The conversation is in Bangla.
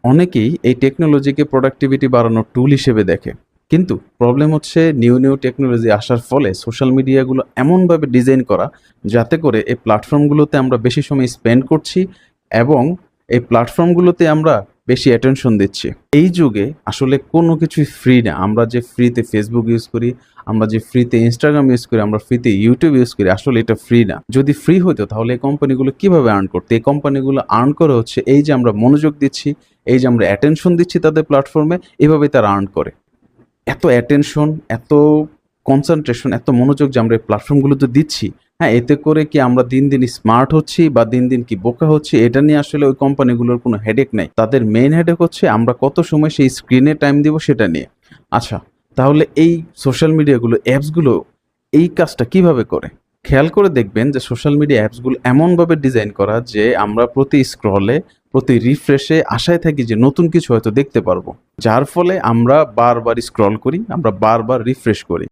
অনেকেই এই টেকনোলজিকে প্রোডাক্টিভিটি বাড়ানোর টুল হিসেবে দেখে, কিন্তু প্রবলেম হচ্ছে নিউ নিউ টেকনোলজি আসার ফলে সোশ্যাল মিডিয়াগুলো এমনভাবে ডিজাইন করা যাতে করে এই প্ল্যাটফর্মগুলোতে আমরা বেশি সময় স্পেন্ড করছি এবং এই প্ল্যাটফর্মগুলোতে আমরা বেশি অ্যাটেনশন দিচ্ছি। এই যুগে আসলে কোনো কিছুই ফ্রি না। আমরা যে ফ্রিতে ফেসবুক ইউজ করি, আমরা যে ফ্রিতে ইনস্টাগ্রাম ইউজ করি, আমরা ফ্রিতে ইউটিউব ইউজ করি, আসলে এটা ফ্রি না। যদি ফ্রি হতো তাহলে এই কোম্পানিগুলো কিভাবে আর্ন করতো? এই কোম্পানিগুলো আর্ন করে হচ্ছে এই যে আমরা মনোযোগ দিচ্ছি, এই যে আমরা অ্যাটেনশন দিচ্ছি তাদের প্ল্যাটফর্মে, এভাবেই তারা আর্ন করে। এত অ্যাটেনশন, এত কনসেন্ট্রেশন, এত মনোযোগ যে আমরা এই প্ল্যাটফর্মগুলোতে দিচ্ছি, হ্যাঁ, এতে করে কি আমরা দিন দিন স্মার্ট হচ্ছি বা দিন দিন কি বোকা হচ্ছি, এটা নিয়ে আসলে ওই কোম্পানিগুলোর কোনো হেডেক নাই। তাদের মেইন হেডেক হচ্ছে আমরা কত সময় সেই স্ক্রিনে টাইম দিব সেটা নিয়ে। আচ্ছা, তাহলে এই সোশ্যাল মিডিয়াগুলো, অ্যাপসগুলো এই কাজটা কিভাবে করে? খেয়াল করে দেখবেন যে সোশ্যাল মিডিয়া অ্যাপসগুলো এমনভাবে ডিজাইন করা যে আমরা প্রতি স্ক্রলে, প্রতি রিফ্রেশে আশায় থাকি যে নতুন কিছু হয়তো দেখতে পারবো, যার ফলে আমরা বারবার স্ক্রল করি, আমরা বারবার রিফ্রেশ করি।